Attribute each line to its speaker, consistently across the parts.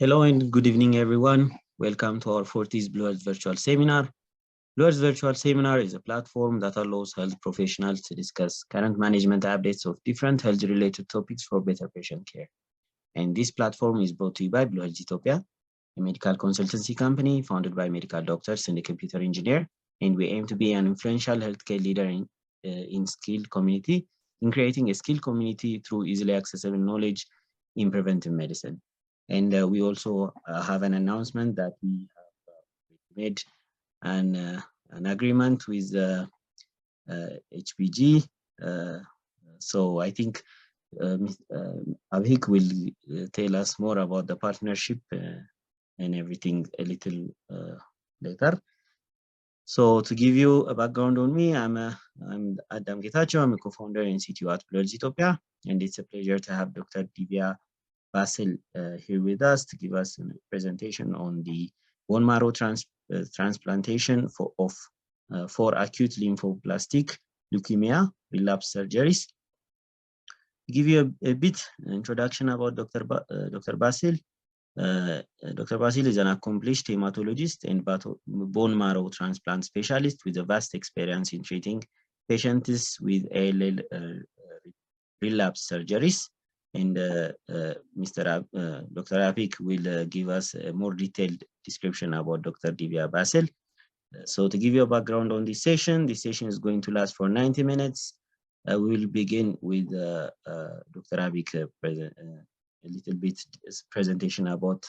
Speaker 1: Hello and good evening, everyone. Welcome to our 40th Blue Earth Virtual Seminar. Blue Earth Virtual Seminar is a platform that allows health professionals to discuss current management updates of different health-related topics for better patient care. And this platform is brought to you by Blue Earth Ethiopia, a medical consultancy company founded by medical doctors and a computer engineer. And we aim to be an influential healthcare leader in skilled community, in creating a skilled community through easily accessible knowledge in preventive medicine. And we also have an announcement that we have made an agreement with HBG. So I think Avik will tell us more about the partnership and everything a little later. So to give you a background on me, I'm Adam Getachew. I'm a co-founder and CTO at Blur Ethiopia, and it's a pleasure to have Dr. Divya Bansal here with us to give us a presentation on the bone marrow transplantation for acute lymphoblastic leukemia, relapse surgeries. To give you a bit introduction about Dr. Bansal. Dr. Bansal is an accomplished hematologist and bone marrow transplant specialist with a vast experience in treating patients with ALL relapse surgeries. And Dr. Apik will give us a more detailed description about Dr. Divya Bansal. So to give you a background on this session is going to last for 90 minutes. We will begin with Dr. Apik a little bit presentation about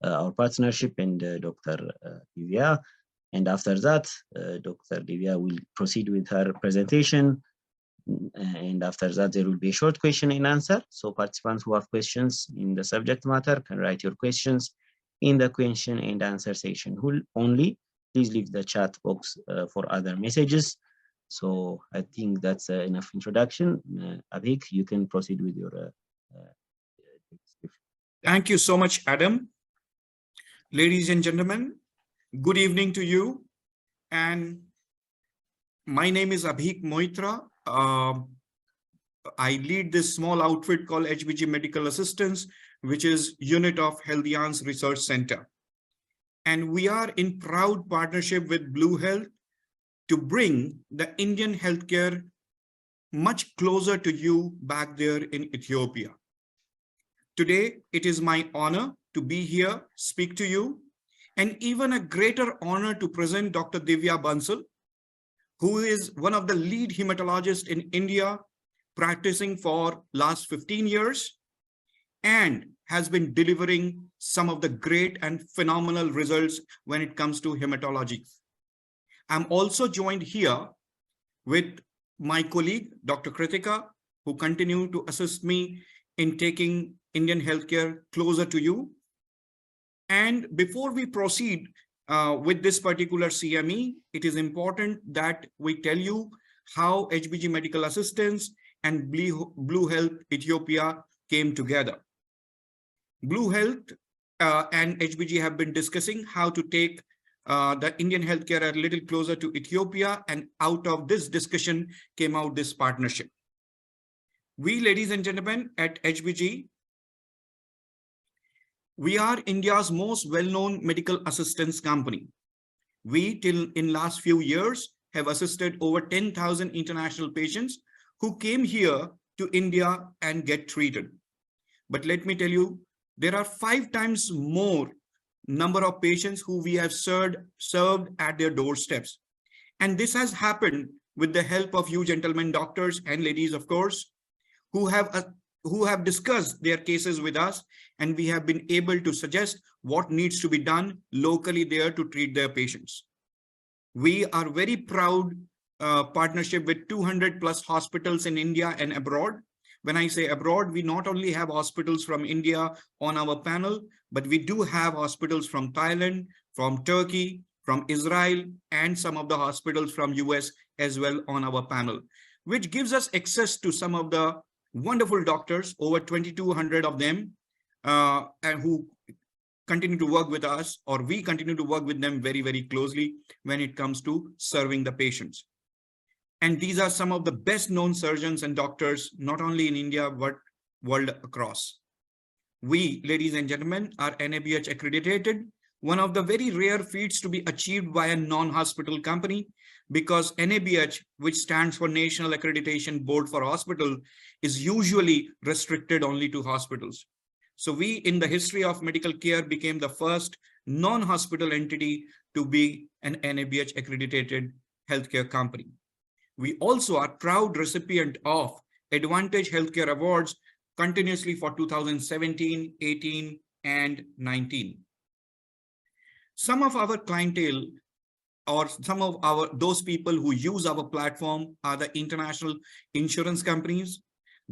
Speaker 1: our partnership and Dr. Divya. And after that, Dr. Divya will proceed with her presentation. And after that, there will be a short question and answer. So participants who have questions in the subject matter can write your questions in the question and answer section. Only please leave the chat box for other messages. So I think that's enough introduction. Avik, you can proceed with your description.
Speaker 2: Thank you so much, Adam. Ladies and gentlemen, good evening to you. And my name is Abhik Moitra. I lead this small outfit called HBG Medical Assistance, which is unit of Healthians Research Center. And we are in proud partnership with Blue Health to bring the Indian healthcare much closer to you back there in Ethiopia. Today, it is my honor to be here, speak to you, and even a greater honor to present Dr. Divya Bansal, who is one of the lead hematologists in India, practicing for last 15 years, and has been delivering some of the great and phenomenal results when it comes to hematology. I'm also joined here with my colleague, Dr. Kritika, who continue to assist me in taking Indian healthcare closer to you. And before we proceed with this particular CME, it is important that we tell you how HBG Medical Assistance and Blue Health Ethiopia came together. Blue Health and HBG have been discussing how to take the Indian healthcare a little closer to Ethiopia, and out of this discussion came out this partnership. We, ladies and gentlemen, at HBG, we are India's most well-known medical assistance company. We, till in last few years, have assisted over 10,000 international patients who came here to India and get treated. But let me tell you, there are 5 times more number of patients who we have served at their doorsteps. And this has happened with the help of you gentlemen, doctors and ladies, of course, who have discussed their cases with us, and we have been able to suggest what needs to be done locally there to treat their patients. We are very proud partnership with 200 plus hospitals in India and abroad. When I say abroad, we not only have hospitals from India on our panel, but we do have hospitals from Thailand, from Turkey, from Israel, and some of the hospitals from US as well on our panel, which gives us access to some of the wonderful doctors, over 2,200 of them, and who continue to work with us, or we continue to work with them very, very closely when it comes to serving the patients. And these are some of the best known surgeons and doctors, not only in India, but world across. We, ladies and gentlemen, are NABH accredited, one of the very rare feats to be achieved by a non-hospital company, because NABH, which stands for National Accreditation Board for Hospital, is usually restricted only to hospitals. So we, in the history of medical care, became the first non-hospital entity to be an NABH accredited healthcare company. We also are proud recipient of Advantage Healthcare Awards continuously for 2017, 18, and 19. Some of our clientele, or some of those people who use our platform, are the international insurance companies,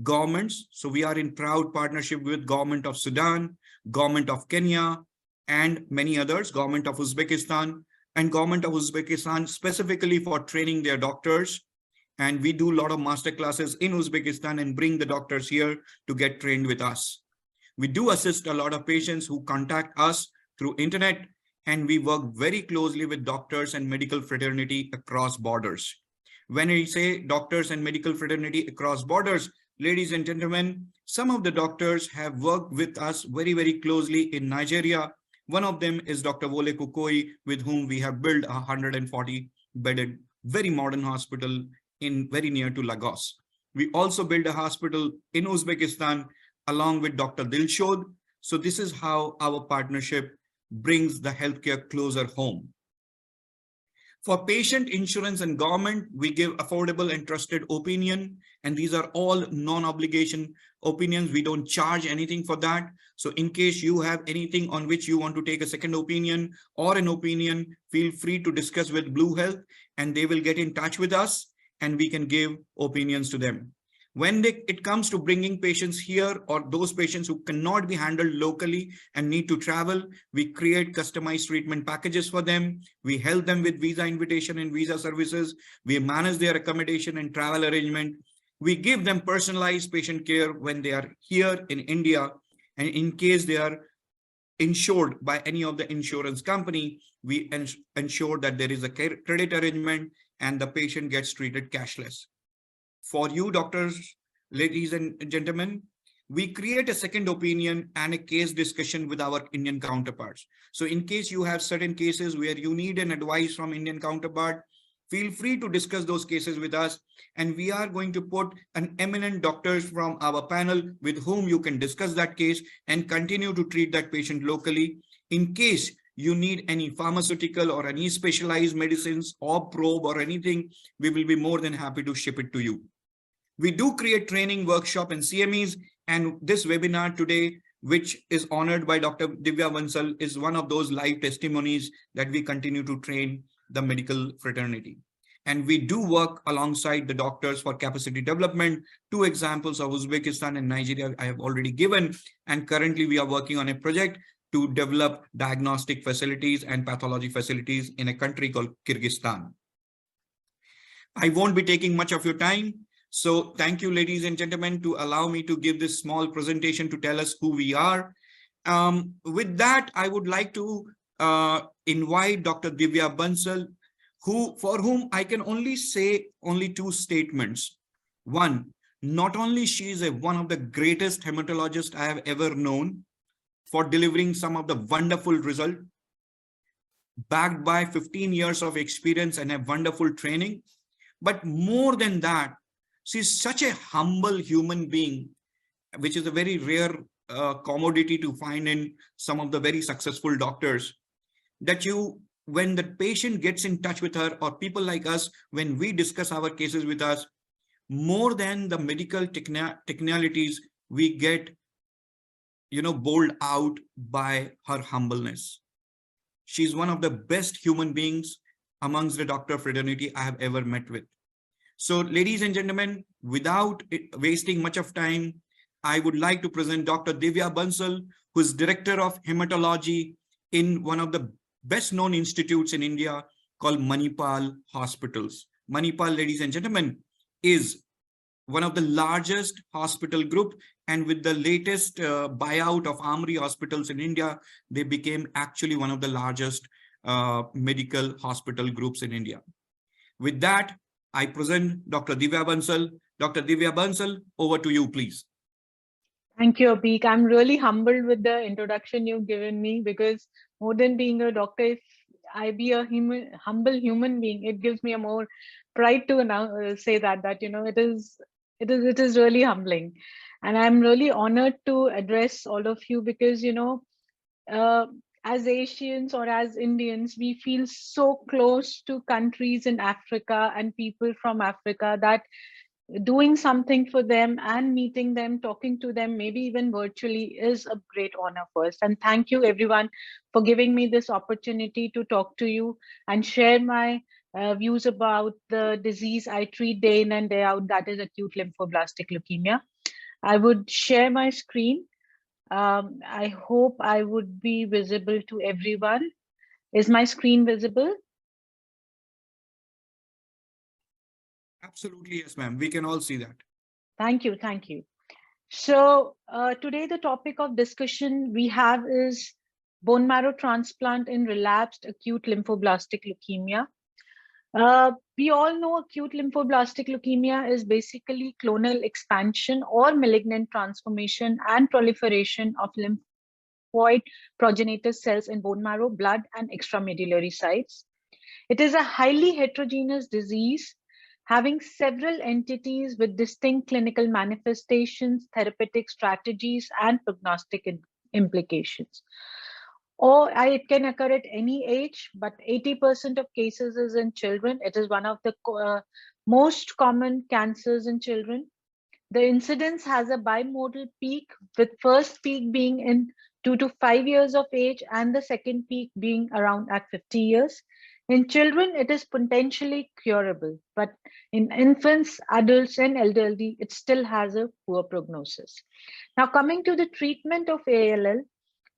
Speaker 2: governments. So we are in proud partnership with Government of Sudan, Government of Kenya, and many others, Government of Uzbekistan, and Government of Uzbekistan specifically for training their doctors. And we do a lot of master classes in Uzbekistan and bring the doctors here to get trained with us. We do assist a lot of patients who contact us through internet, and we work very closely with doctors and medical fraternity across borders. When I say doctors and medical fraternity across borders, ladies and gentlemen, some of the doctors have worked with us very, very closely in Nigeria. One of them is Dr. Wole Kukoi, with whom we have built a 140-bedded, very modern hospital in very near to Lagos. We also built a hospital in Uzbekistan along with Dr. Dilshod. So this is how our partnership brings the healthcare closer home. For patient, insurance, and government, we give affordable and trusted opinion. And these are all non-obligation opinions. We don't charge anything for that. So in case you have anything on which you want to take a second opinion or an opinion, feel free to discuss with Blue Health, and they will get in touch with us, and we can give opinions to them. When it comes to bringing patients here, or those patients who cannot be handled locally and need to travel, we create customized treatment packages for them. We help them with visa invitation and visa services. We manage their accommodation and travel arrangement. We give them personalized patient care when they are here in India. And in case they are insured by any of the insurance company, we ensure that there is a credit arrangement and the patient gets treated cashless. For you doctors, ladies and gentlemen, we create a second opinion and a case discussion with our Indian counterparts. So in case you have certain cases where you need an advice from Indian counterpart, feel free to discuss those cases with us. And we are going to put an eminent doctors from our panel with whom you can discuss that case and continue to treat that patient locally. In case you need any pharmaceutical or any specialized medicines or probe or anything, we will be more than happy to ship it to you. We do create training, workshop, and CMEs. And this webinar today, which is honored by Dr. Divya Bansal, is one of those live testimonies that we continue to train the medical fraternity. And we do work alongside the doctors for capacity development. 2 examples of Uzbekistan and Nigeria I have already given. And currently we are working on a project to develop diagnostic facilities and pathology facilities in a country called Kyrgyzstan. I won't be taking much of your time. So thank you, ladies and gentlemen, to allow me to give this small presentation to tell us who we are. With that, I would like to invite Dr. Divya Bansal, for whom I can only say 2 statements. One, not only she is one of the greatest hematologists I have ever known, for delivering some of the wonderful results, backed by 15 years of experience and a wonderful training. But more than that, she's such a humble human being, which is a very rare commodity to find in some of the very successful doctors, that when the patient gets in touch with her, or people like us, when we discuss our cases with us, more than the medical technicalities, we get bowled out by her humbleness. She's one of the best human beings amongst the doctor fraternity I have ever met with. So ladies and gentlemen, without wasting much of time, I would like to present Dr. Divya Bansal, who is Director of Hematology in one of the best known institutes in India called Manipal Hospitals. Manipal, ladies and gentlemen, is one of the largest hospital group, and with the latest buyout of Amri hospitals in India, they became actually one of the largest medical hospital groups in India. With that, I present Dr. Divya Bansal. Dr. Divya Bansal, over to you, please.
Speaker 3: Thank you, Abhik. I'm really humbled with the introduction you've given me, because more than being a doctor, if I be a humble human being, it gives me a more pride to now say that it is really humbling, and I'm really honored to address all of you, because uh, as Asians or as Indians, we feel so close to countries in Africa and people from Africa, that doing something for them and meeting them, talking to them, maybe even virtually, is a great honor first. And thank you everyone for giving me this opportunity to talk to you and share my views about the disease I treat day in and day out, that is acute lymphoblastic leukemia. I would share my screen. I hope I would be visible to everyone. Is my screen visible?
Speaker 2: Absolutely, yes, ma'am. We can all see that.
Speaker 3: Thank you. Thank you. So today the topic of discussion we have is bone marrow transplant in relapsed acute lymphoblastic leukemia. We all know acute lymphoblastic leukemia is basically clonal expansion or malignant transformation and proliferation of lymphoid progenitor cells in bone marrow, blood, and extramedullary sites. It is a highly heterogeneous disease having several entities with distinct clinical manifestations, therapeutic strategies, and prognostic implications. Or it can occur at any age, but 80% of cases is in children. It is one of the most common cancers in children. The incidence has a bimodal peak, with first peak being in 2 to 5 years of age and the second peak being around at 50 years. In children, it is potentially curable, but in infants, adults, and elderly, it still has a poor prognosis. Now, coming to the treatment of ALL,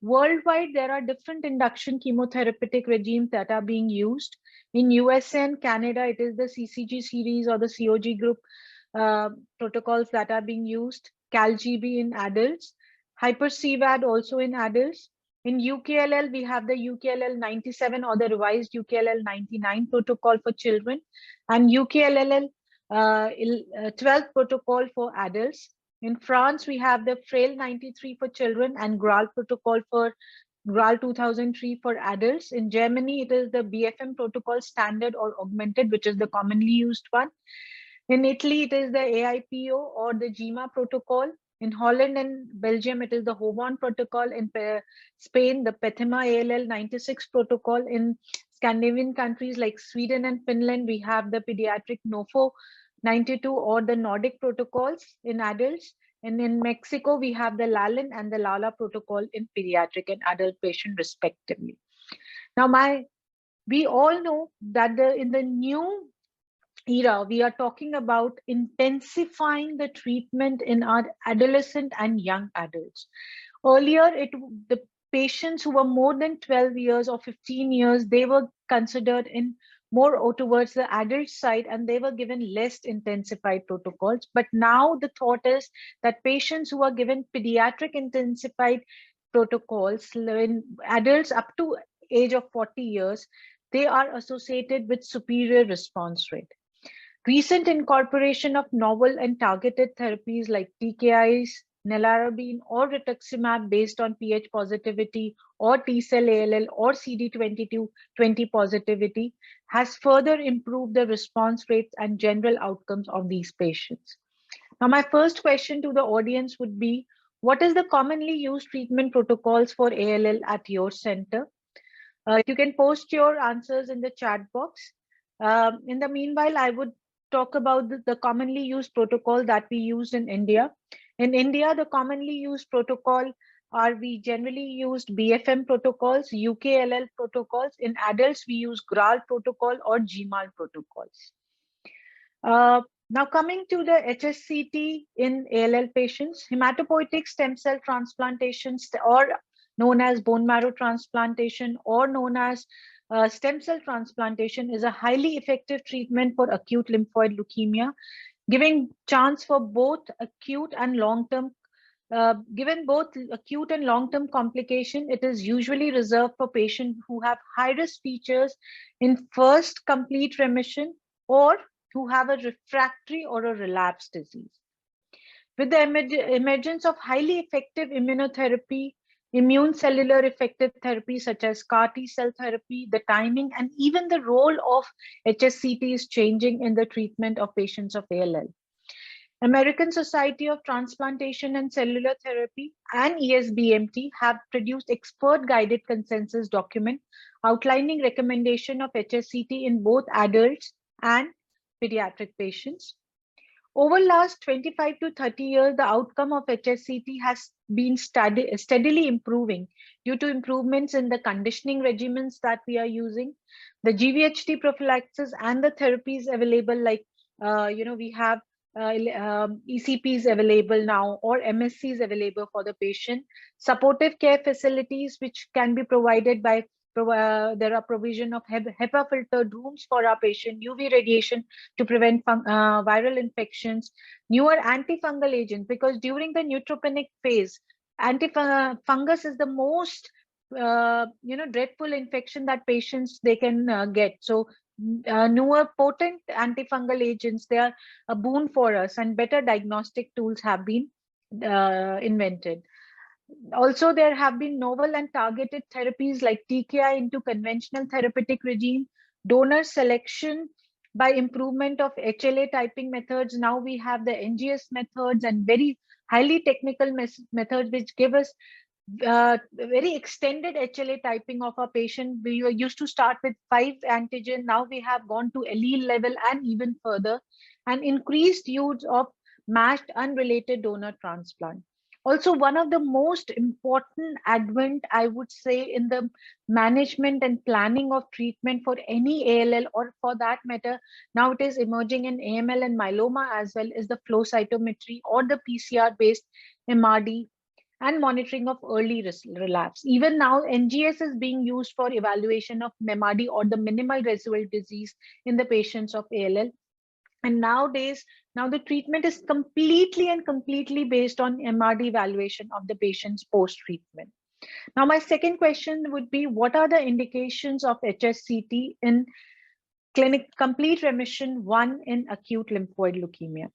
Speaker 3: worldwide, there are different induction chemotherapeutic regimes that are being used. In USA and Canada, it is the CCG series or the COG group uh, protocols that are being used. CalGB in adults, Hyper-CVAD also in adults. In UKLL, we have the UKLL 97 or the revised UKLL 99 protocol for children, and UKLL 12 protocol for adults. In France, we have the FRAIL 93 for children and GRAL protocol for GRAL 2003 for adults. In Germany, it is the BFM protocol standard or augmented, which is the commonly used one. In Italy, it is the AIPO or the GMA protocol. In Holland and Belgium, it is the HOVON protocol. In Spain, the PETHEMA ALL 96 protocol. In Scandinavian countries like Sweden and Finland, we have the pediatric NOFO 92 or the Nordic protocols in adults. And in Mexico, we have the LALIN and the LALA protocol in pediatric and adult patient respectively. Now, we all know that in the new era, we are talking about intensifying the treatment in our adolescent and young adults. Earlier, the patients who were more than 12 years or 15 years, they were considered in more towards the adult side, and they were given less intensified protocols. But now the thought is that patients who are given pediatric intensified protocols in adults up to age of 40 years, they are associated with superior response rate. Recent incorporation of novel and targeted therapies like TKIs, nelarabine, or rituximab based on pH positivity or T cell ALL or CD22 20 positivity has further improved the response rates and general outcomes of these patients. Now, my first question to the audience would be, what is the commonly used treatment protocols for ALL at your center? You can post your answers in the chat box. In the meanwhile, I would talk about the commonly used protocol that we use in India. In India, the commonly used protocol are we generally used BFM protocols, UKLL protocols. In adults, we use GRAL protocol or GMAL protocols. Now coming to the HSCT in ALL patients, hematopoietic stem cell transplantation or known as bone marrow transplantation or known as stem cell transplantation is a highly effective treatment for acute lymphoid leukemia, giving chance for both acute and long-term. Given both acute and long-term complication, it is usually reserved for patients who have high-risk features in first complete remission or who have a refractory or a relapsed disease. With the emergence of highly effective immunotherapy, immune cellular effective therapy such as CAR T cell therapy, the timing and even the role of HSCT is changing in the treatment of patients of ALL. American Society of Transplantation and Cellular Therapy and ESBMT have produced expert-guided consensus document outlining recommendation of HSCT in both adults and pediatric patients. Over last 25 to 30 years, the outcome of HSCT has been steadily improving due to improvements in the conditioning regimens that we are using, the GVHD prophylaxis and the therapies available like, we have ECPs available now or MSCs available for the patient, supportive care facilities which can be provided by there are provision of HEPA filtered rooms for our patient, UV radiation to prevent viral infections, newer antifungal agents, because during the neutropenic phase, antifungus is the most dreadful infection that patients they can get. So newer potent antifungal agents, they are a boon for us, and better diagnostic tools have been invented. Also, there have been novel and targeted therapies like TKI into conventional therapeutic regime, donor selection by improvement of HLA typing methods. Now we have the NGS methods and very highly technical methods which give us very extended HLA typing of our patient. We were used to start with 5 antigen. Now we have gone to allele level and even further, and increased use of matched unrelated donor transplant. Also, one of the most important advent, I would say, in the management and planning of treatment for any ALL, or for that matter, now it is emerging in AML and myeloma as well, is the flow cytometry or the PCR-based MRD and monitoring of early relapse. Even now, NGS is being used for evaluation of MRD or the minimal residual disease in the patients of ALL. And nowadays, now the treatment is completely based on MRD evaluation of the patient's post-treatment. Now, my second question would be, what are the indications of HSCT in complete remission 1 in acute lymphoid leukemia?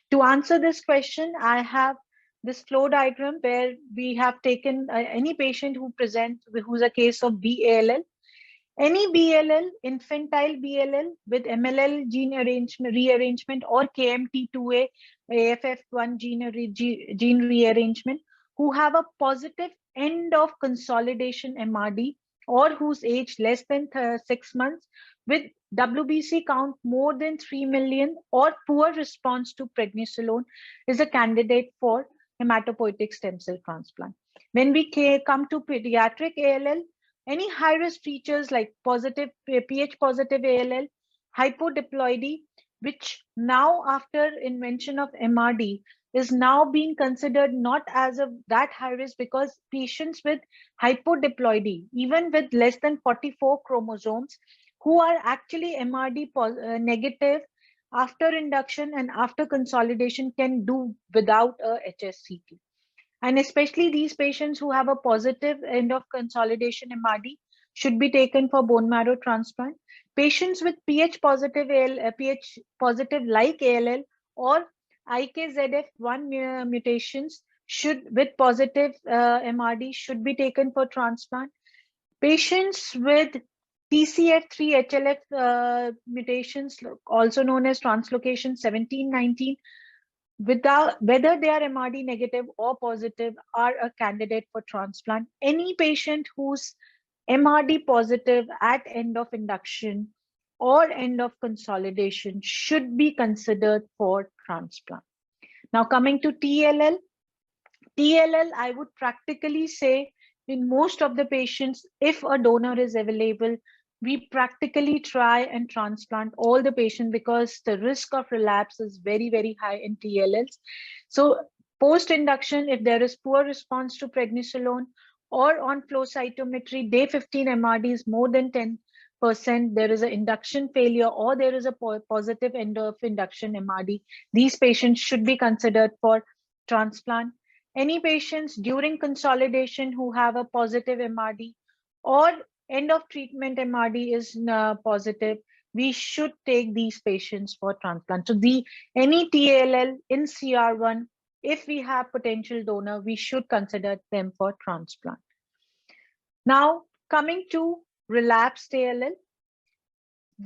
Speaker 3: To answer this question, I have this flow diagram where we have taken any patient who presents, who's a case of BALL. Any BLL, infantile BLL with MLL gene rearrangement or KMT2A, AFF1 gene rearrangement, who have a positive end of consolidation MRD, or whose age less than 6 months, with WBC count more than 3 million, or poor response to prednisolone, is a candidate for hematopoietic stem cell transplant. When we come to pediatric ALL, any high-risk features like positive pH positive ALL, hypodiploidy, which now after invention of MRD is now being considered not as that high risk, because patients with hypodiploidy, even with less than 44 chromosomes, who are actually MRD negative after induction and after consolidation, can do without a HSCT. And especially these patients who have a positive end of consolidation MRD should be taken for bone marrow transplant. Patients with pH positive like ALL or IKZF1 mutations with positive MRD should be taken for transplant. Patients with TCF3 HLF mutations, also known as translocation 1719, whether they are MRD negative or positive, are a candidate for transplant. Any patient who's MRD positive at end of induction or end of consolidation should be considered for transplant. Now coming to TLL, I would practically say in most of the patients, if a donor is available, we practically try and transplant all the patients, because the risk of relapse is very high in TLLs. So post-induction, if there is poor response to prednisolone or on flow cytometry, day 15 MRD is more than 10%, there is an induction failure or there is a positive end of induction MRD, these patients should be considered for transplant. Any patients during consolidation who have a positive MRD or end of treatment MRD is positive, we should take these patients for transplant. So any TLL in CR1 if we have potential donor, we should consider them for transplant. Now, coming to relapsed ALL,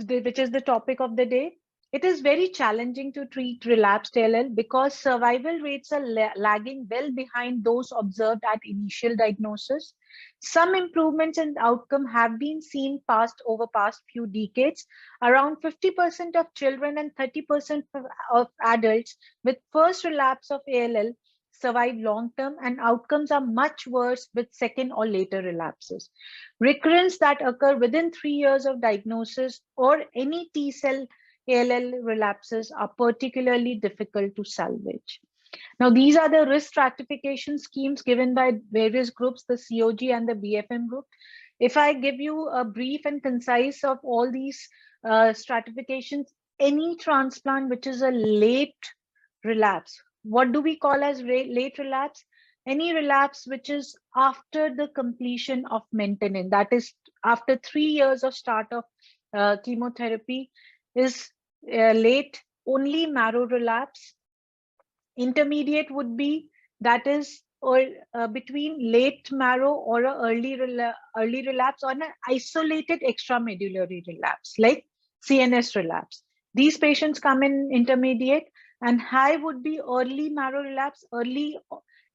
Speaker 3: which is the topic of the day. It is very challenging to treat relapsed ALL because survival rates are lagging well behind those observed at initial diagnosis. Some improvements in outcome have been seen over past few decades. Around 50% of children and 30% of adults with first relapse of ALL survive long-term, and outcomes are much worse with second or later relapses. Recurrence that occur within 3 years of diagnosis or any T-cell ALL relapses are particularly difficult to salvage. Now, these are the risk stratification schemes given by various groups, the COG and the BFM group. If I give you a brief and concise of all these stratifications, any transplant which is a late relapse, what do we call as late relapse? Any relapse which is after the completion of maintenance, that is after 3 years of start of chemotherapy, is late. Only marrow relapse. Intermediate would be that is between late marrow or a early relapse on an isolated extramedullary relapse like CNS relapse. These patients come in intermediate, and high would be early marrow relapse. Early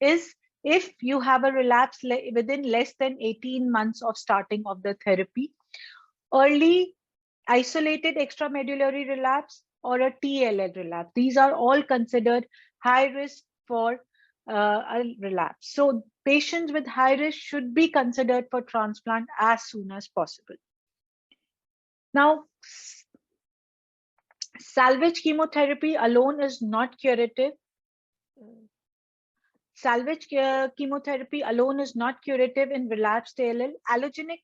Speaker 3: is if you have a relapse within less than 18 months of starting of the therapy. Early isolated extramedullary relapse or a TLL relapse. These are all considered high risk for a relapse. So patients with high risk should be considered for transplant as soon as possible. Now, salvage chemotherapy alone is not curative. Salvage chemotherapy alone is not curative in relapsed ALL. Allogeneic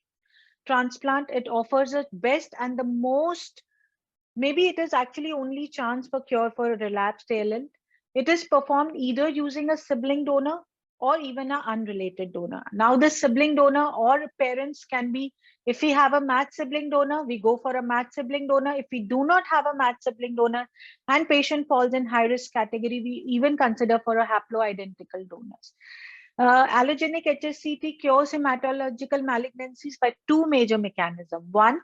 Speaker 3: transplant, it offers a best and the most, maybe it is actually only chance for cure for a relapsed ALL. It is performed either using a sibling donor or even an unrelated donor. Now the sibling donor or parents can be, if we have a matched sibling donor, we go for a matched sibling donor. If we do not have a matched sibling donor and patient falls in high risk category, we even consider for a haploidentical donors. Allogenic HSCT cures hematological malignancies by two major mechanisms. One,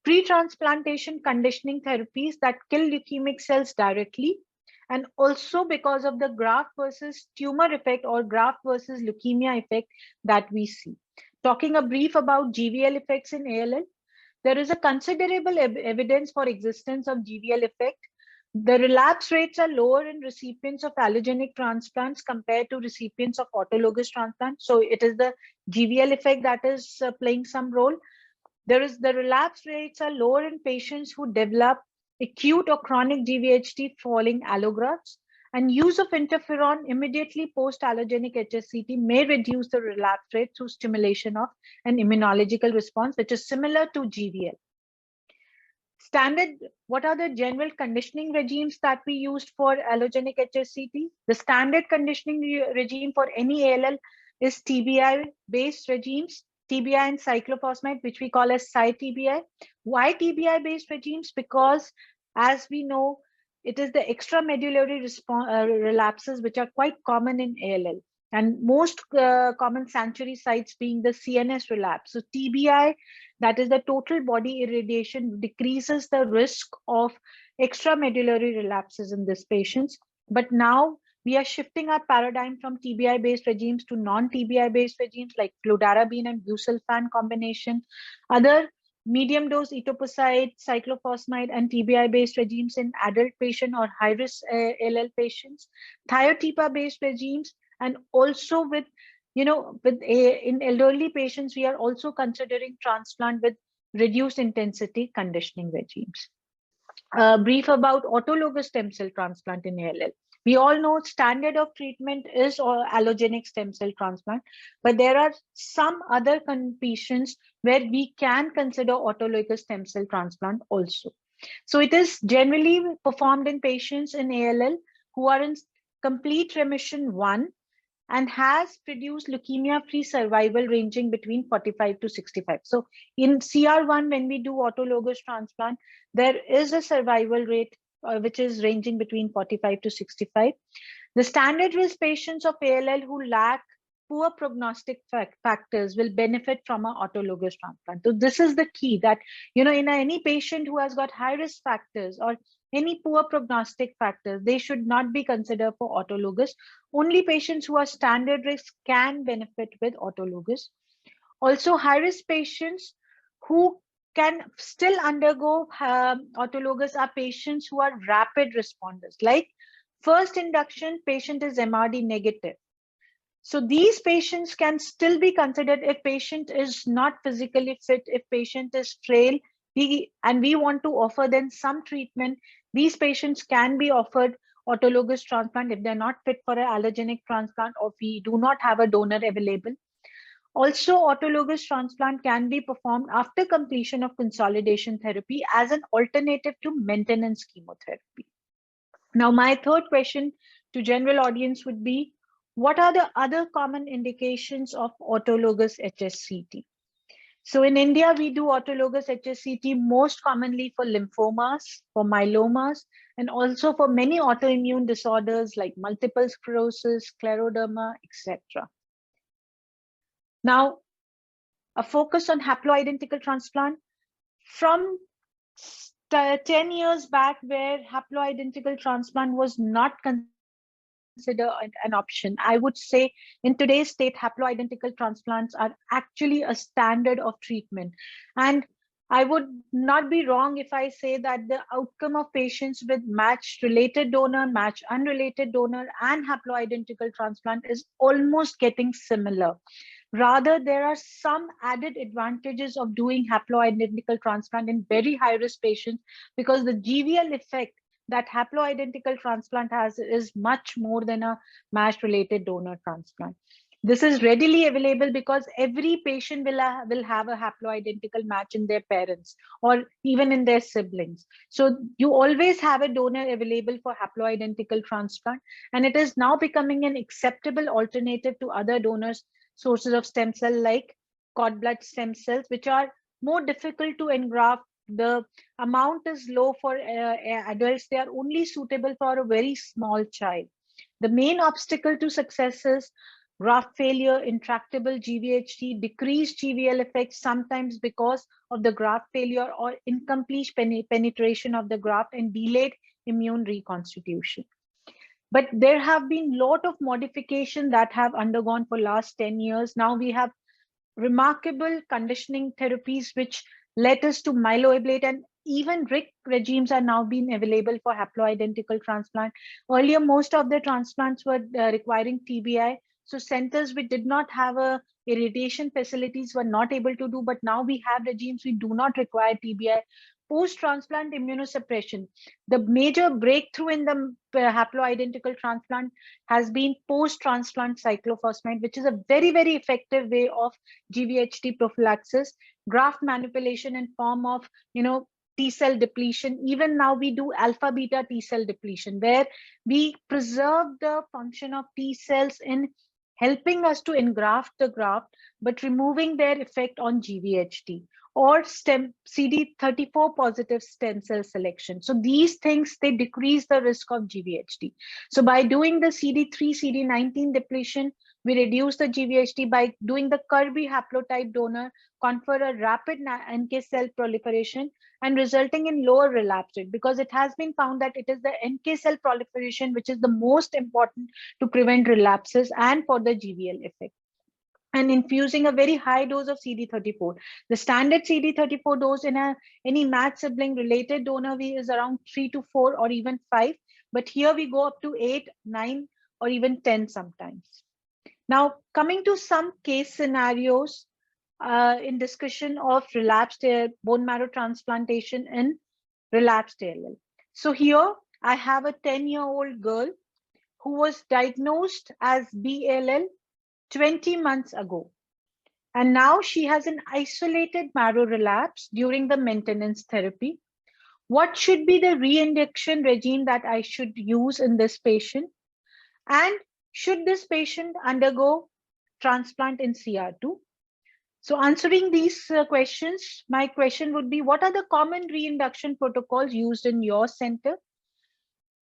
Speaker 3: pre-transplantation conditioning therapies that kill leukemic cells directly, and also because of the graft versus tumor effect or graft versus leukemia effect that we see. Talking a brief about GVL effects in ALL, there is a considerable evidence for existence of GVL effect. The relapse rates are lower in recipients of allogenic transplants compared to recipients of autologous transplants. So it is the GVL effect that is playing some role. The relapse rates are lower in patients who develop acute or chronic GVHD following allografts, and use of interferon immediately post allogenic HSCT may reduce the relapse rate through stimulation of an immunological response, which is similar to GVL. Standard, what are the general conditioning regimes that we used for allogenic HSCT? The standard conditioning regime for any ALL is TBI-based regimes, TBI and cyclophosphamide, which we call as Cy-TBI. Why TBI-based regimes? Because as we know, it is the extramedullary relapses which are quite common in ALL, and most common sanctuary sites being the CNS relapse. So TBI, that is the total body irradiation, decreases the risk of extramedullary relapses in these patients. But now we are shifting our paradigm from TBI-based regimes to non-TBI-based regimes like fludarabine and busulfan combination, other medium dose etoposide, cyclophosphamide, and TBI-based regimes in adult patient or high-risk ALL patients, thiotepa-based regimes, and also with, in elderly patients, we are also considering transplant with reduced intensity conditioning regimes. Brief about autologous stem cell transplant in ALL. We all know standard of treatment is allogenic stem cell transplant, but there are some other patients where we can consider autologous stem cell transplant also. So it is generally performed in patients in ALL who are in complete remission 1 and has produced leukemia-free survival ranging between 45 to 65. So in CR1, when we do autologous transplant, there is a survival rate which is ranging between 45 to 65. The standard risk patients of ALL who lack poor prognostic factors will benefit from an autologous transplant. So this is the key, that in any patient who has got high risk factors or any poor prognostic factors, they should not be considered for autologous. Only patients who are standard risk can benefit with autologous. Also, high risk patients who can still undergo autologous are patients who are rapid responders. Like first induction patient is MRD negative. So these patients can still be considered if patient is not physically fit, if patient is frail, and we want to offer them some treatment. These patients can be offered autologous transplant if they're not fit for an allogeneic transplant or we do not have a donor available. Also, autologous transplant can be performed after completion of consolidation therapy as an alternative to maintenance chemotherapy. Now, my third question to general audience would be, what are the other common indications of autologous HSCT? So in India, we do autologous HSCT most commonly for lymphomas, for myelomas, and also for many autoimmune disorders like multiple sclerosis, scleroderma, etc. Now, a focus on haploidentical transplant. From 10 years back, where haploidentical transplant was not considered an option, I would say in today's state, haploidentical transplants are actually a standard of treatment. And I would not be wrong if I say that the outcome of patients with matched related donor, matched unrelated donor, and haploidentical transplant is almost getting similar. Rather, there are some added advantages of doing haploidentical transplant in very high risk patients because the GVL effect that haploidentical transplant has is much more than a matched related donor transplant. This is readily available because every patient will have a haploidentical match in their parents or even in their siblings. So you always have a donor available for haploidentical transplant, and it is now becoming an acceptable alternative to other donors sources of stem cell like cord blood stem cells, which are more difficult to engraft. The amount is low for adults. They are only suitable for a very small child. The main obstacle to success is graft failure, intractable GVHD, decreased GVL effects, sometimes because of the graft failure or incomplete penetration of the graft and delayed immune reconstitution. But there have been a lot of modifications that have undergone for last 10 years. Now we have remarkable conditioning therapies which led us to myeloablate, and even RIC regimes are now being available for haploidentical transplant. Earlier, most of the transplants were requiring TBI. So centers which did not have a irradiation facilities were not able to do, but now we have regimes we do not require TBI. Post-transplant immunosuppression. The major breakthrough in the haploidentical transplant has been post-transplant cyclophosphamide, which is a very, very effective way of GVHD prophylaxis, graft manipulation in form of, T cell depletion. Even now we do alpha beta T cell depletion, where we preserve the function of T cells in helping us to engraft the graft, but removing their effect on GVHD or CD34 positive stem cell selection. So these things, they decrease the risk of GVHD. So by doing the CD3, CD19 depletion, we reduce the GVHD. By doing the Kirby haplotype donor, confer a rapid NK cell proliferation and resulting in lower relapse rate, because it has been found that it is the NK cell proliferation which is the most important to prevent relapses and for the GVL effect. And infusing a very high dose of CD34. The standard CD34 dose in any matched sibling related donor is around 3 to 4 or even 5, but here we go up to 8, 9, or even 10 sometimes. Now, coming to some case scenarios in discussion of relapsed bone marrow transplantation in relapsed ALL. So here I have a 10-year-old girl who was diagnosed as BALL 20 months ago. And now she has an isolated marrow relapse during the maintenance therapy. What should be the reinduction regime that I should use in this patient? And should this patient undergo transplant in CR2? So answering these questions, my question would be, what are the common reinduction protocols used in your center?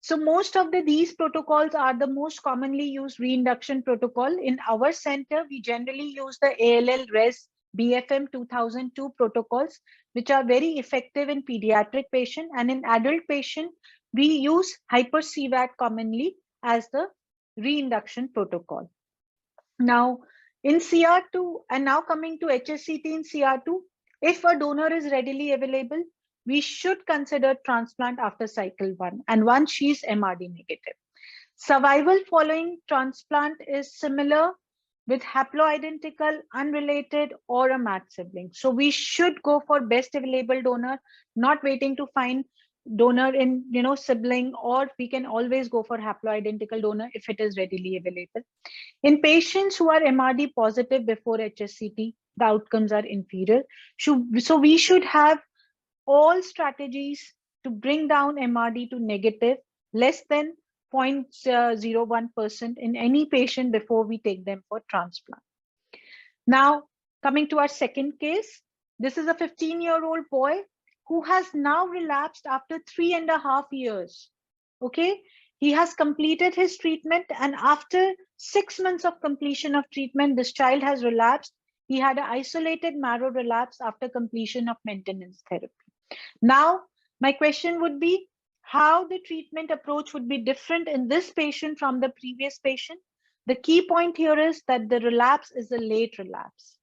Speaker 3: So most of these protocols are the most commonly used reinduction protocol. In our center, we generally use the ALL-RES BFM 2002 protocols, which are very effective in pediatric patient, and in adult patient, we use hyper-CVAT commonly as the reinduction protocol. Now, in CR2, and now coming to HSCT in CR2, if a donor is readily available, we should consider transplant after cycle 1, and once she's MRD negative. Survival following transplant is similar with haploidentical, unrelated, or a matched sibling. So we should go for best available donor, not waiting to find donor in sibling, or we can always go for haploidentical donor if it is readily available. In patients who are MRD positive before HSCT, the outcomes are inferior. So we should have all strategies to bring down MRD to negative, less than 0.01% in any patient before we take them for transplant. Now, coming to our second case, this is a 15-year-old boy who has now relapsed after 3.5 years. Okay, he has completed his treatment, and after 6 months of completion of treatment, this child has relapsed. He had an isolated marrow relapse after completion of maintenance therapy. Now, my question would be, how the treatment approach would be different in this patient from the previous patient? The key point here is that the relapse is a late relapse.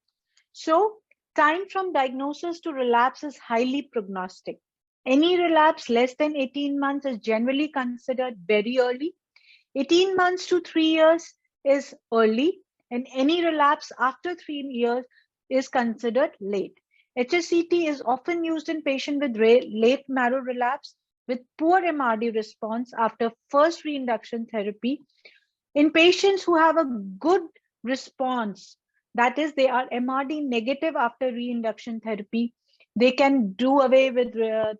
Speaker 3: So time from diagnosis to relapse is highly prognostic. Any relapse less than 18 months is generally considered very early. 18 months to 3 years is early, and any relapse after 3 years is considered late. HSCT is often used in patients with late marrow relapse with poor MRD response after first reinduction therapy. In patients who have a good response, that is, they are MRD negative after reinduction therapy, they can do away with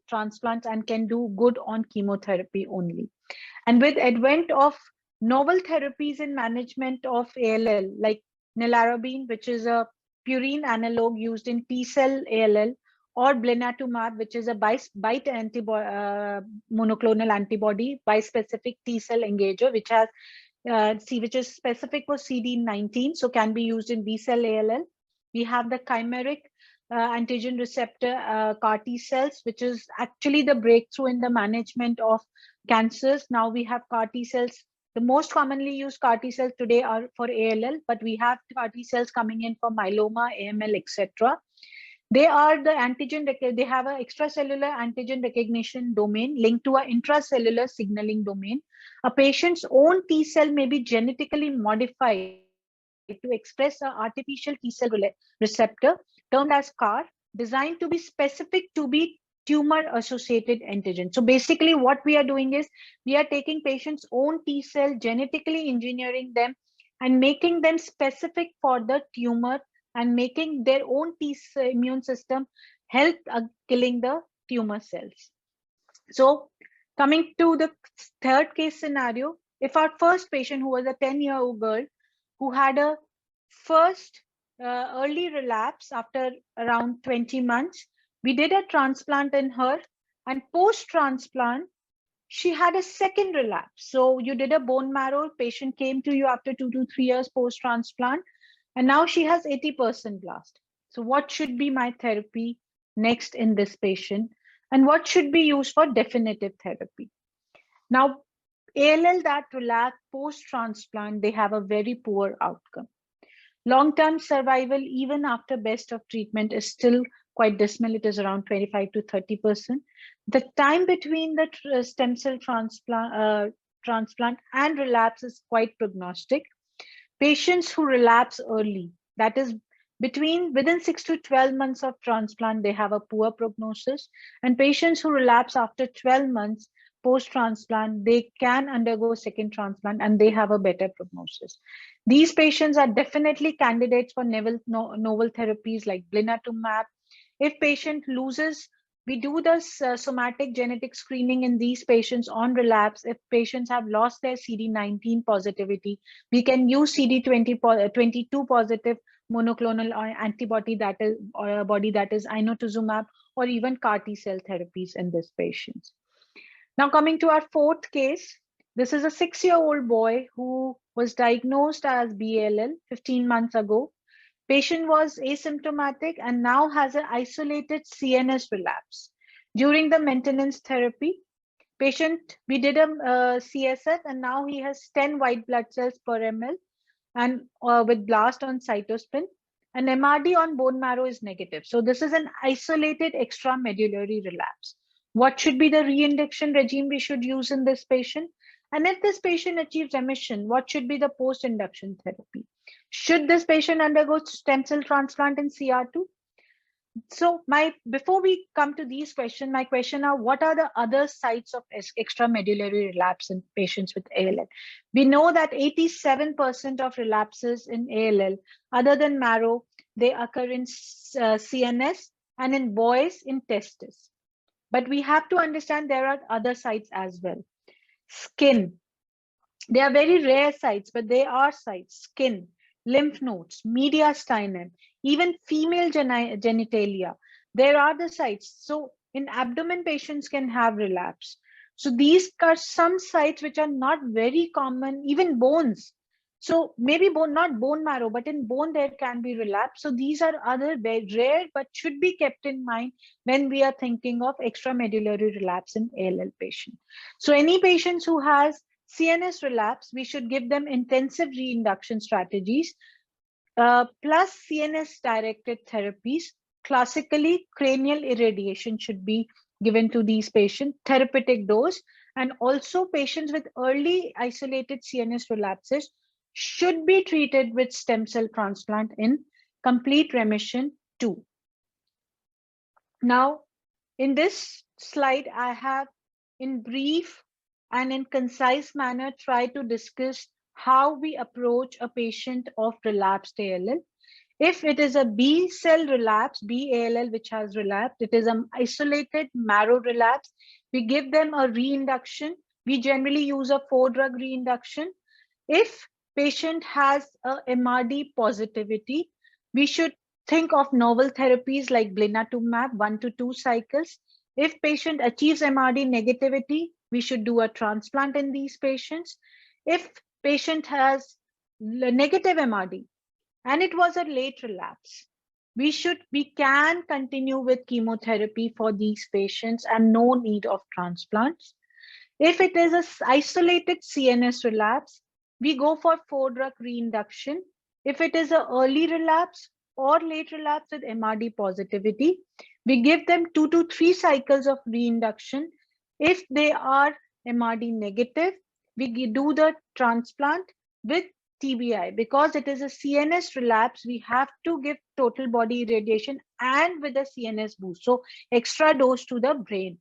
Speaker 3: transplants and can do good on chemotherapy only. And with advent of novel therapies in management of ALL, like nelarabine, which is a purine analog used in T-cell ALL, or blinatumab, which is a BiTE monoclonal antibody, bispecific T-cell engager, which has which is specific for CD19, so can be used in B-cell ALL. We have the chimeric antigen receptor CAR T cells, which is actually the breakthrough in the management of cancers. Now we have CAR T cells. The most commonly used CAR T cells today are for ALL, but we have CAR T cells coming in for myeloma, AML, etc. They are the antigen, they have an extracellular antigen recognition domain linked to an intracellular signaling domain. A patient's own T cell may be genetically modified to express an artificial T cell receptor termed as CAR, designed to be specific to be tumor associated antigen. So basically what we are doing is we are taking patients' own T cell, genetically engineering them and making them specific for the tumor and making their own immune system help killing the tumor cells. So coming to the third case scenario, if our first patient, who was a 10-year-old girl who had a first early relapse after around 20 months, we did a transplant in her, and post-transplant, she had a second relapse. So you did a bone marrow, patient came to you after 2 to 3 years post-transplant, and now she has 80% blast. So what should be my therapy next in this patient? And what should be used for definitive therapy? Now, ALL that relapse post-transplant, they have a very poor outcome. Long-term survival, even after best of treatment, is still quite dismal. It is around 25 to 30%. The time between the stem cell transplant and relapse is quite prognostic. Patients who relapse early, that is within 6 to 12 months of transplant, they have a poor prognosis. And patients who relapse after 12 months post-transplant, they can undergo second transplant and they have a better prognosis. These patients are definitely candidates for novel therapies like blinatumab. If patient loses, we do this somatic genetic screening in these patients on relapse. If patients have lost their CD19 positivity, we can use CD22 positive monoclonal antibody that is inotuzumab, or even CAR T cell therapies in these patients. Now coming to our fourth case, this is a 6-year-old boy who was diagnosed as BALL 15 months ago. Patient was asymptomatic and now has an isolated CNS relapse. During the maintenance therapy, we did a CSF and now he has 10 white blood cells per ml and with blast on cytospin, and MRD on bone marrow is negative. So this is an isolated extramedullary relapse. What should be the reinduction regime we should use in this patient? And if this patient achieves remission, what should be the post-induction therapy? Should this patient undergo stem cell transplant in CR2? So before we come to these questions, my question are, what are the other sites of extramedullary relapse in patients with ALL? We know that 87% of relapses in ALL, other than marrow, they occur in CNS and in boys in testis. But we have to understand there are other sites as well. Skin. They are very rare sites, but they are sites. Skin, lymph nodes, mediastinum, even female genitalia. There are the sites. So in abdomen, patients can have relapse. So these are some sites which are not very common, even bones. So maybe not bone marrow, but in bone there can be relapse. So these are other very rare, but should be kept in mind when we are thinking of extramedullary relapse in ALL patient. So any patients who has CNS relapse, we should give them intensive reinduction strategies plus CNS directed therapies. Classically, cranial irradiation should be given to these patients, therapeutic dose, and also patients with early isolated CNS relapses should be treated with stem cell transplant in complete remission too. Now, in this slide, I have in brief and in concise manner try to discuss how we approach a patient of relapsed ALL. If it is a B cell relapse, BALL which has relapsed, it is an isolated marrow relapse, we give them a reinduction. We generally use a 4-drug reinduction. If patient has a MRD positivity, we should think of novel therapies like blinatumomab, 1 to 2 cycles. If patient achieves MRD negativity, we should do a transplant in these patients. If patient has negative MRD and it was a late relapse, we can continue with chemotherapy for these patients and no need of transplants. If it is an isolated CNS relapse, we go for 4-drug reinduction. If it is an early relapse or late relapse with MRD positivity, we give them 2 to 3 cycles of reinduction. If they are MRD negative, we do the transplant with TBI. Because it is a CNS relapse, we have to give total body irradiation and with a CNS boost. So extra dose to the brain.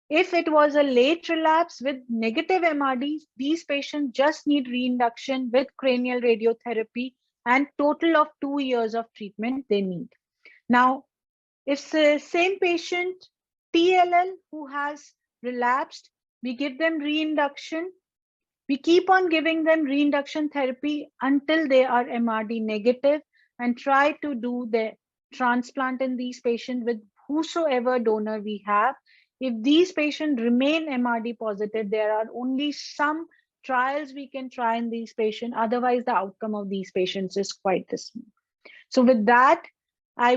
Speaker 3: If it was a late relapse with negative MRD, these patients just need reinduction with cranial radiotherapy and total of 2 years of treatment they need. Now, if the same patient TLL who has relapsed, we give them reinduction. We keep on giving them reinduction therapy until they are MRD negative and try to do the transplant in these patients with whosoever donor we have. If these patients remain MRD positive, there are only some trials we can try in these patients. Otherwise, the outcome of these patients is quite dismal. So with that, I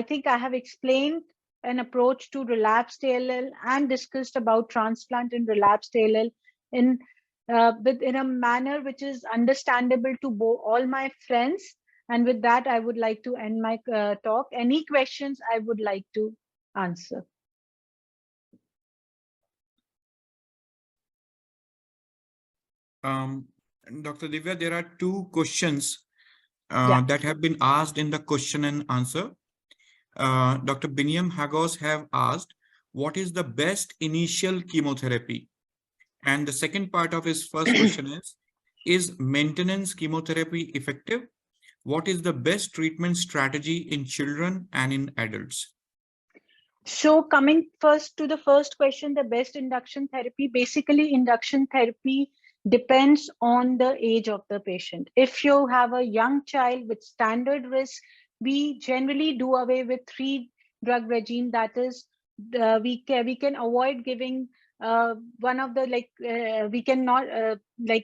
Speaker 3: think I have explained an approach to relapsed ALL and discussed about transplant in relapsed ALL in a manner which is understandable to all my friends. And with that, I would like to end my talk. Any questions I would like to answer?
Speaker 2: Dr. Divya, there are 2 questions that have been asked in the question and answer. Dr. Biniam Hagos have asked, what is the best initial chemotherapy? And the second part of his first question is maintenance chemotherapy effective? What is the best treatment strategy in children and in adults?
Speaker 3: So coming first to the first question, the best induction therapy, basically induction therapy depends on the age of the patient. If you have a young child with standard risk, we generally do away with 3-drug regime. That is, we can avoid giving one of the we cannot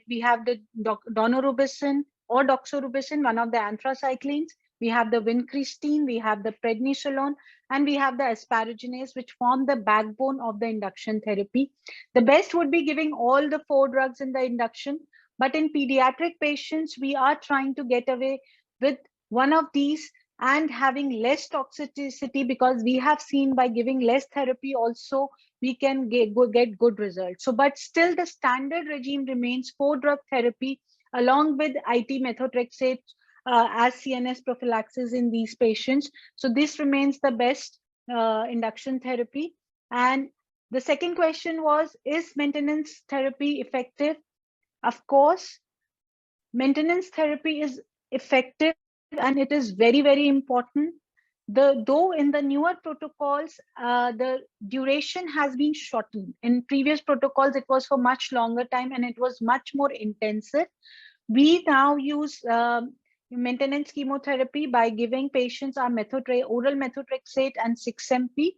Speaker 3: we have the donorubicin or doxorubicin, one of the anthracyclines. We have the vincristine, we have the prednisolone, and we have the asparaginase, which form the backbone of the induction therapy. The best would be giving all the 4 drugs in the induction, but in pediatric patients, we are trying to get away with one of these and having less toxicity, because we have seen by giving less therapy also we can get good results. So, but still the standard regime remains 4 drug therapy along with IT methotrexate as CNS prophylaxis in these patients. So this remains the best induction therapy. And the second question was, is maintenance therapy effective? Of course, maintenance therapy is effective and it is very, very important. Though in the newer protocols, the duration has been shortened. In previous protocols, it was for much longer time and it was much more intensive. We now use maintenance chemotherapy by giving patients our oral methotrexate and 6-MP.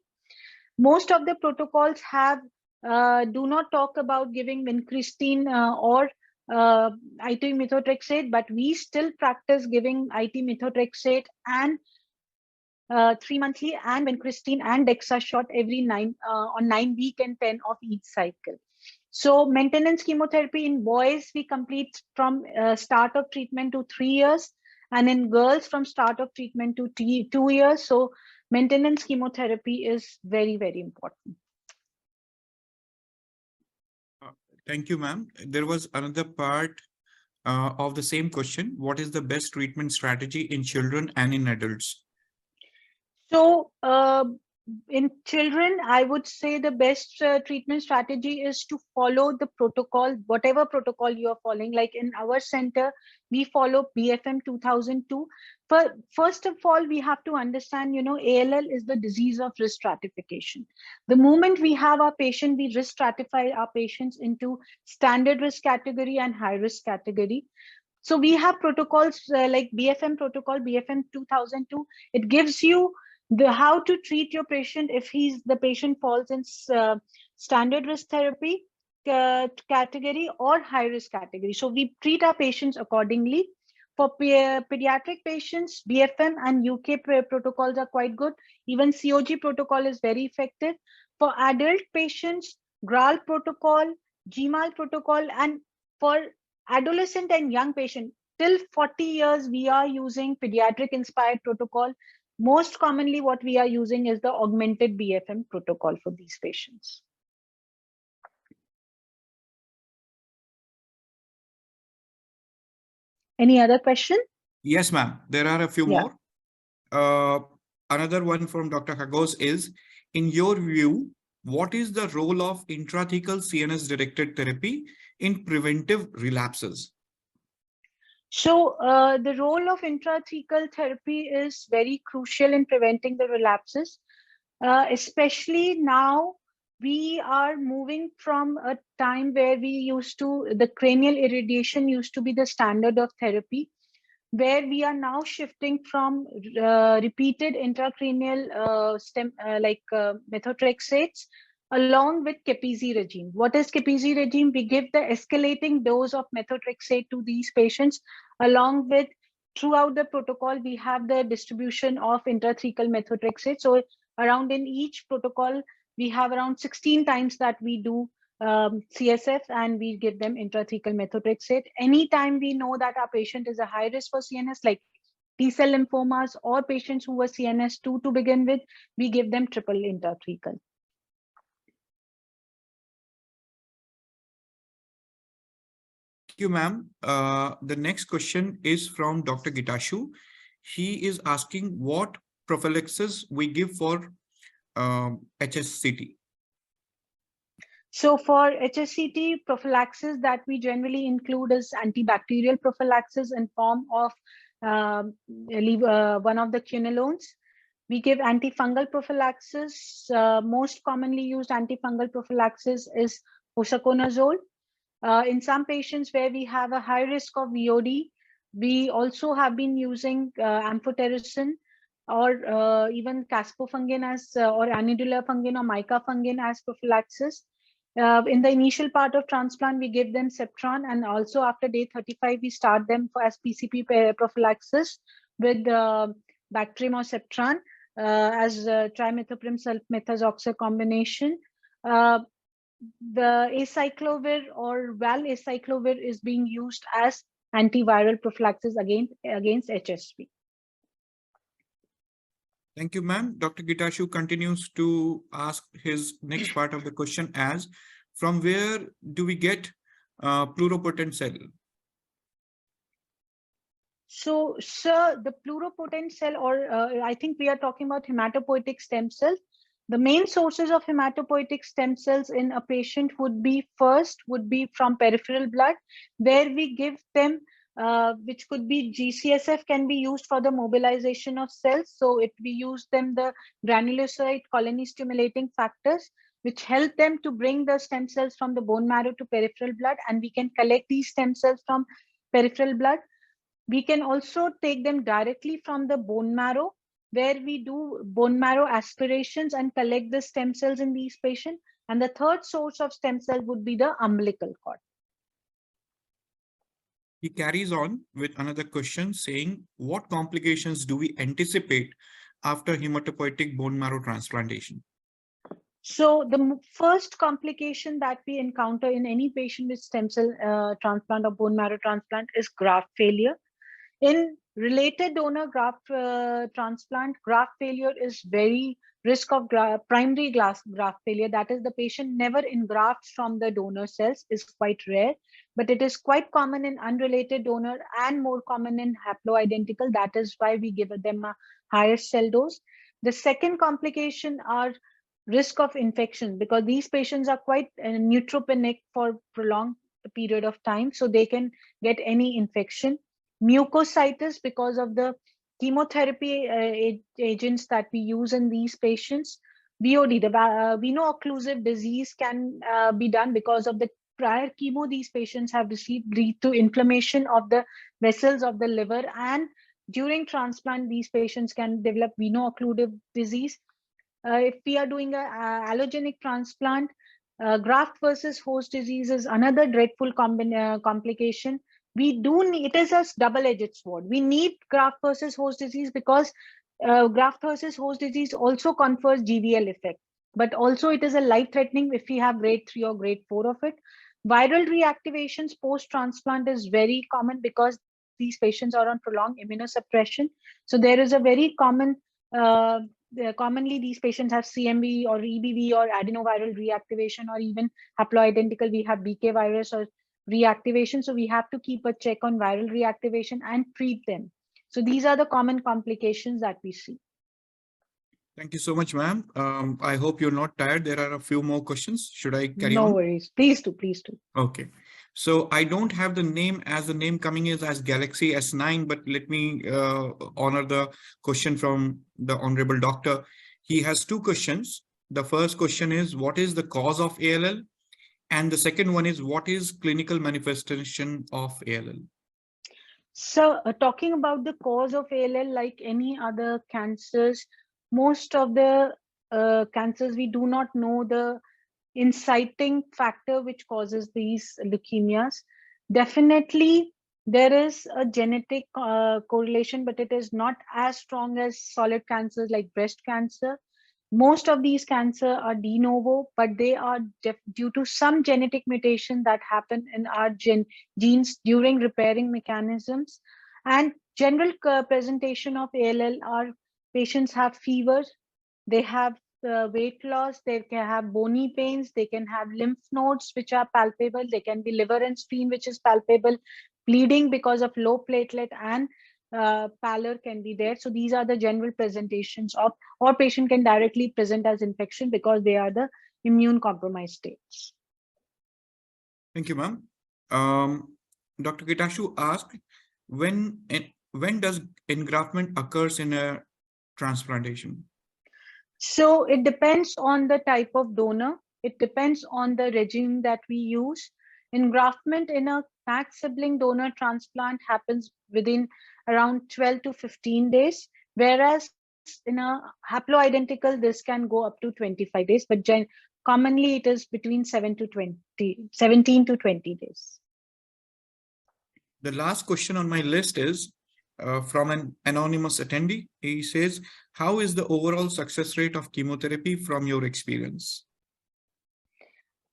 Speaker 3: Most of the protocols have do not talk about giving vincristine or IT methotrexate, but we still practice giving IT methotrexate and 3 monthly and vincristine and dexa shot every 9 week and 10 of each cycle. So maintenance chemotherapy in boys, we complete from start of treatment to 3 years, and in girls from start of treatment to 2 years. So maintenance chemotherapy is very, very important.
Speaker 2: Thank you, ma'am. There was another part of the same question. What is the best treatment strategy in children and in adults?
Speaker 3: So in children, I would say the best treatment strategy is to follow the protocol, whatever protocol you are following. Like in our center, we follow BFM 2002. But first of all, we have to understand, ALL is the disease of risk stratification. The moment we have our patient, we risk stratify our patients into standard risk category and high risk category. So we have protocols like BFM protocol, BFM 2002. It gives you how to treat your patient if the patient falls in standard risk therapy category or high risk category. So we treat our patients accordingly. For pediatric patients, BFM and UK protocols are quite good. Even COG protocol is very effective. For adult patients, GRAL protocol, GMAL protocol, and for adolescent and young patient till 40 years, we are using pediatric inspired protocol. Most commonly, what we are using is the augmented BFM protocol for these patients. Any other question?
Speaker 2: Yes, ma'am. There are a few more. Another one from Dr. Hagos is, in your view, what is the role of intrathecal CNS-directed therapy in preventive relapses?
Speaker 3: So the role of intrathecal therapy is very crucial in preventing the relapses, especially now. We are moving from a time where the cranial irradiation used to be the standard of therapy, where we are now shifting from repeated intracranial methotrexates along with Capezi regime. What is Capezi regime? We give the escalating dose of methotrexate to these patients, along with throughout the protocol, we have the distribution of intrathecal methotrexate. So around in each protocol, we have around 16 times that we do CSF and we give them intrathecal methotrexate. Anytime we know that our patient is a high risk for CNS, like T-cell lymphomas or patients who were CNS2 to begin with, we give them triple intrathecal.
Speaker 2: Thank you, ma'am. The next question is from Dr. Gitashu. He is asking what prophylaxis we give for HSCT.
Speaker 3: So for HSCT, prophylaxis that we generally include is antibacterial prophylaxis in form of one of the quinolones. We give antifungal prophylaxis. Most commonly used antifungal prophylaxis is posaconazole. In some patients where we have a high risk of VOD, we also have been using amphotericin or even caspofungin or anidulafungin or micafungin as prophylaxis. In the initial part of transplant, we give them Septron, and also after day 35, we start them as PCP prophylaxis with Bactrim or Septron as trimethoprim sulfamethoxyl combination. The acyclovir or valacyclovir is being used as antiviral prophylaxis against HSV.
Speaker 2: Thank you, ma'am. Dr. Gitashu continues to ask his next part of the question as, from where do we get pluripotent cell?
Speaker 3: So, sir, the pluripotent cell, or I think we are talking about hematopoietic stem cells. The main sources of hematopoietic stem cells in a patient would be from peripheral blood, where we give them, which could be GCSF can be used for the mobilization of cells. So we use them the granulocyte colony stimulating factors, which help them to bring the stem cells from the bone marrow to peripheral blood, and we can collect these stem cells from peripheral blood. We can also take them directly from the bone marrow, where we do bone marrow aspirations and collect the stem cells in these patients. And the third source of stem cell would be the umbilical cord.
Speaker 2: He carries on with another question saying, what complications do we anticipate after hematopoietic bone marrow transplantation?
Speaker 3: So the first complication that we encounter in any patient with stem cell transplant or bone marrow transplant is graft failure. In related donor graft transplant, graft failure is very risk of primary graft failure. That is, the patient never engrafts from the donor cells, is quite rare, but it is quite common in unrelated donor and more common in haploidentical. That is why we give them a higher cell dose. The second complication are risk of infection, because these patients are quite neutropenic for prolonged period of time, so they can get any infection. Mucositis, because of the chemotherapy agents that we use in these patients. VOD, the veno-occlusive disease can be done because of the prior chemo these patients have received, lead to inflammation of the vessels of the liver, and during transplant these patients can develop veno-occlusive disease. If we are doing an allogenic transplant, graft versus host disease is another dreadful complication. We do need, it is a double-edged sword. We need graft versus host disease because graft versus host disease also confers GVL effect, but also it is a life-threatening if we have grade 3 or grade 4 of it. Viral reactivations post-transplant is very common because these patients are on prolonged immunosuppression. So there is a very common, commonly these patients have CMV or EBV or adenoviral reactivation, or even haploidentical, we have BK virus or reactivation. So we have to keep a check on viral reactivation and treat them. So these are the common complications that we see.
Speaker 2: Thank you so much, ma'am. I hope you're not tired. There are a few more questions. Should I carry on?
Speaker 3: No worries. Please do, please do.
Speaker 2: Okay. So I don't have the name, as the name coming is as Galaxy S9, but let me honor the question from the Honorable Doctor. He has two questions. The first question is, what is the cause of ALL? And the second one is, what is clinical manifestation of ALL?
Speaker 3: So talking about the cause of ALL, like any other cancers, most of the cancers, we do not know the inciting factor which causes these leukemias. Definitely, there is a genetic correlation, but it is not as strong as solid cancers like breast cancer. Most of these cancer are de novo, but they are due to some genetic mutation that happen in our genes during repairing mechanisms. And general presentation of ALL are patients have fever, they have weight loss, they can have bony pains, they can have lymph nodes which are palpable, they can be liver and spleen which is palpable, bleeding because of low platelet, and pallor can be there. So these are the general presentations of, or patient can directly present as infection because they are the immune compromised states.
Speaker 2: Thank you, ma'am. Dr. Gitashu asked, when does engraftment occurs in a transplantation?
Speaker 3: So it depends on the type of donor. It depends on the regime that we use. Engraftment in a matched sibling donor transplant happens within around 12 to 15 days, whereas in a haploidentical, this can go up to 25 days, but commonly it is between 17 to 20 days.
Speaker 2: The last question on my list is from an anonymous attendee. He says, how is the overall success rate of chemotherapy from your experience?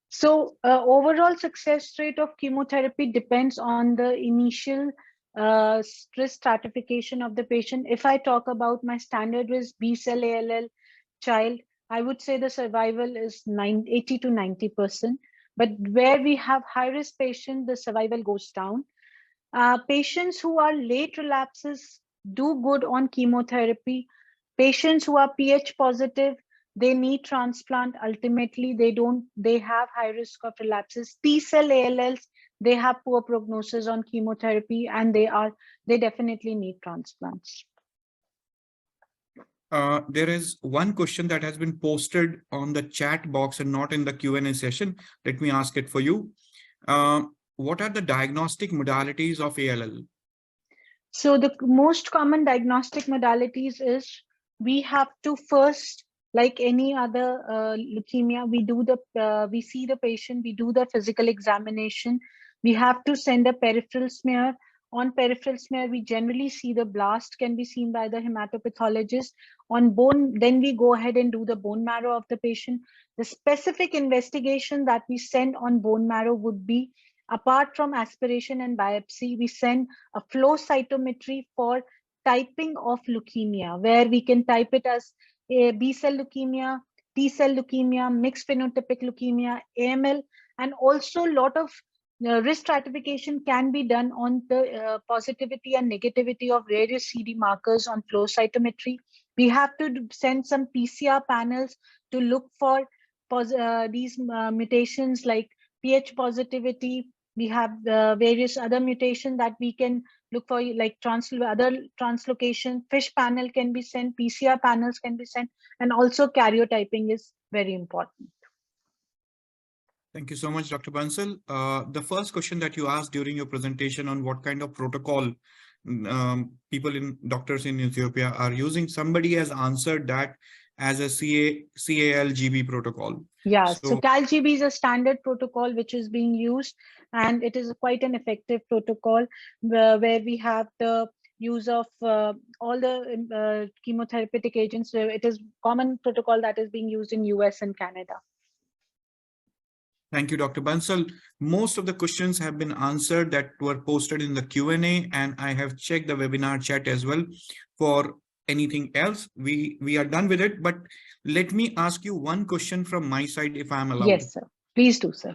Speaker 3: So overall success rate of chemotherapy depends on the initial stress stratification of the patient. If I talk about my standard risk B-cell ALL child, I would say the survival is 80 to 90%. But where we have high-risk patients, the survival goes down. Patients who are late relapses do good on chemotherapy. Patients who are pH positive, they need transplant. Ultimately, they have high risk of relapses. T-cell ALLs, they have poor prognosis on chemotherapy, and they definitely need transplants.
Speaker 2: There is one question that has been posted on the chat box and not in the Q&A session. Let me ask it for you. What are the diagnostic modalities of ALL?
Speaker 3: So the most common diagnostic modalities is we have to first, like any other leukemia, we see the patient, we do the physical examination. We have to send a peripheral smear. On peripheral smear, we generally see the blast can be seen by the hematopathologist. On bone, then we go ahead and do the bone marrow of the patient. The specific investigation that we send on bone marrow would be, apart from aspiration and biopsy, we send a flow cytometry for typing of leukemia, where we can type it as a B-cell leukemia, T-cell leukemia, mixed phenotypic leukemia, AML, and also a lot of risk stratification can be done on the positivity and negativity of various CD markers on flow cytometry. We have to send some PCR panels to look for these mutations like pH positivity. We have various other mutations that we can look for, like other translocation. FISH panel can be sent, PCR panels can be sent, and also karyotyping is very important.
Speaker 2: Thank you so much, Dr. Bansal. The first question that you asked during your presentation on what kind of protocol doctors in Ethiopia are using, somebody has answered that as a CALGB protocol.
Speaker 3: Yeah, so CALGB is a standard protocol which is being used, and it is quite an effective protocol where we have the use of all the chemotherapeutic agents. So it is common protocol that is being used in US and Canada.
Speaker 2: Thank you, Dr. Bansal. Most of the questions have been answered that were posted in the Q&A, and I have checked the webinar chat as well for anything else. We are done with it, but let me ask you one question from my side, if I'm allowed.
Speaker 3: Yes, sir. Please do, sir.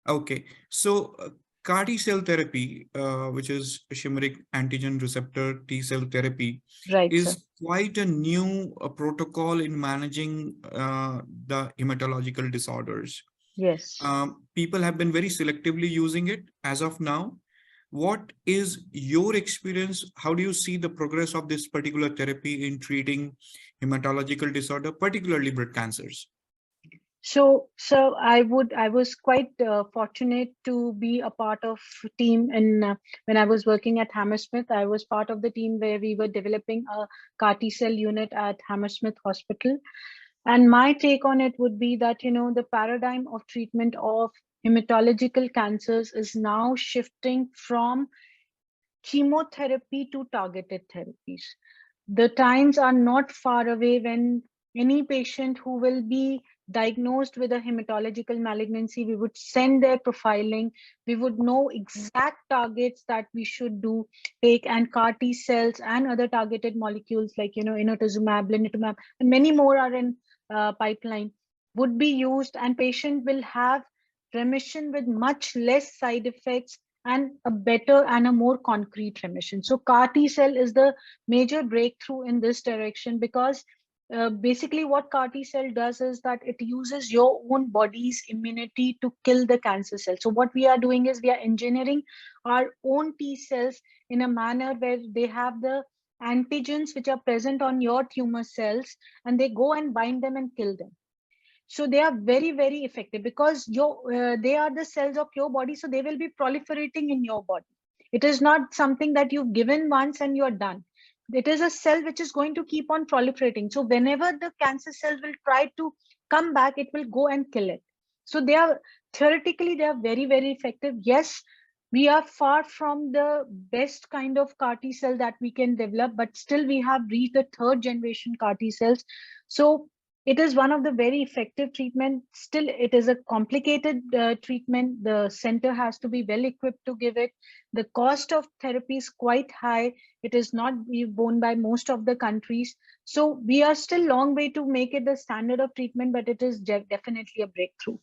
Speaker 2: Okay. So CAR T cell therapy, which is chimeric antigen receptor T cell therapy,
Speaker 3: right,
Speaker 2: is
Speaker 3: sir.
Speaker 2: quite a new protocol in managing the hematological disorders.
Speaker 3: Yes.
Speaker 2: People have been very selectively using it as of now. What is your experience? How do you see the progress of this particular therapy in treating hematological disorder, particularly blood cancers?
Speaker 3: So I was quite fortunate to be a part of team, and when I was working at Hammersmith, I was part of the team where we were developing a CAR T cell unit at Hammersmith Hospital. And my take on it would be that, the paradigm of treatment of hematological cancers is now shifting from chemotherapy to targeted therapies. The times are not far away when any patient who will be diagnosed with a hematological malignancy, we would send their profiling, we would know exact targets that we should take, and CAR T cells and other targeted molecules like, inotuzumab, blinatumomab, and many more are in pipeline, would be used, and patient will have remission with much less side effects and a better and a more concrete remission. So CAR T cell is the major breakthrough in this direction, because basically what CAR T cell does is that it uses your own body's immunity to kill the cancer cell. So what we are doing is we are engineering our own T cells in a manner where they have the antigens which are present on your tumor cells, and they go and bind them and kill them. So they are very, very effective because they are the cells of your body, so they will be proliferating in your body. It is not something that you've given once and you're done. it is a cell which is going to keep on proliferating. So whenever the cancer cells will try to come back, it will go and kill it. So they are theoretically, they are very, very effective. Yes, we are far from the best kind of CAR T cell that we can develop, but still we have reached the third generation CAR T cells. So it is one of the very effective treatment. Still, it is a complicated treatment. The center has to be well equipped to give it. The cost of therapy is quite high. It is not borne by most of the countries. So we are still long way to make it the standard of treatment, but it is definitely a breakthrough.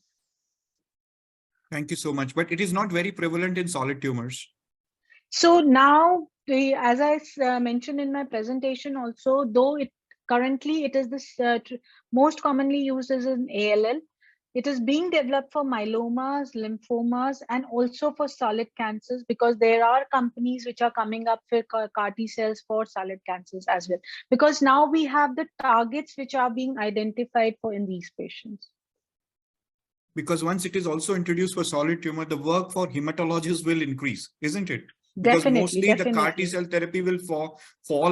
Speaker 2: Thank you so much. But it is not very prevalent in solid tumors.
Speaker 3: So now, as I mentioned in my presentation also, though it currently it is this most commonly used as an ALL, it is being developed for myelomas, lymphomas, and also for solid cancers, because there are companies which are coming up for CAR T cells for solid cancers as well. Because now we have the targets which are being identified for in these patients.
Speaker 2: Because once it is also introduced for solid tumor, the work for hematologists will increase, isn't it? Because mostly the CAR T cell therapy will fall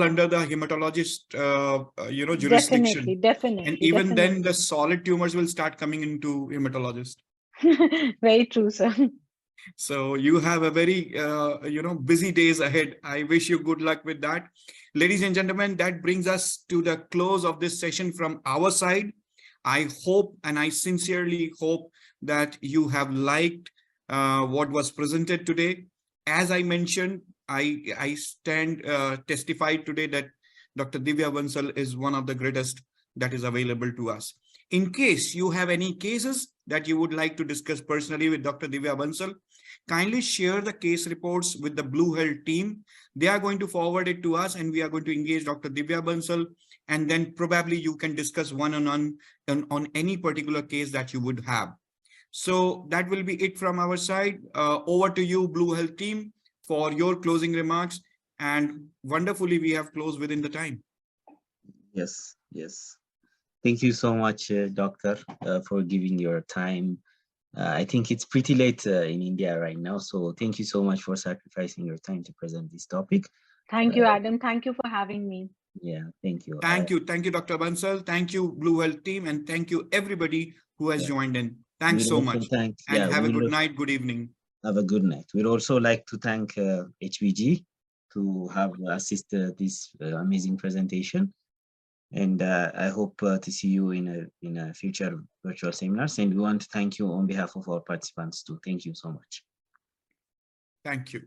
Speaker 2: under the hematologist, jurisdiction.
Speaker 3: Definitely.
Speaker 2: And even then, the solid tumors will start coming into hematologist.
Speaker 3: Very true, sir.
Speaker 2: So you have a very, busy days ahead. I wish you good luck with that. Ladies and gentlemen, that brings us to the close of this session from our side. I hope, and I sincerely hope, that you have liked what was presented today. As I mentioned, I testified today that Dr. Divya Bansal is one of the greatest that is available to us. In case you have any cases that you would like to discuss personally with Dr. Divya Bansal, kindly share the case reports with the Blue Health team. They are going to forward it to us, and we are going to engage Dr. Divya Bansal, and then probably you can discuss one-on-one on any particular case that you would have. So that will be it from our side. Over to you, Blue Health team, for your closing remarks. And wonderfully, we have closed within the time.
Speaker 1: Yes. Thank you so much, Doctor, for giving your time. I think it's pretty late in India right now, so thank you so much for sacrificing your time to present this topic.
Speaker 3: Thank you, Adam. Thank you for having me.
Speaker 1: Yeah, thank you.
Speaker 2: Thank you, Dr. Bansal. Thank you, Blue Health team, and thank you everybody who has joined in. Thanks so much. And have a good night, good evening.
Speaker 1: Have a good night. We'd also like to thank HBG to have assisted this amazing presentation. And I hope to see you in a future virtual seminars. And we want to thank you on behalf of our participants too. Thank you so much.
Speaker 2: Thank you.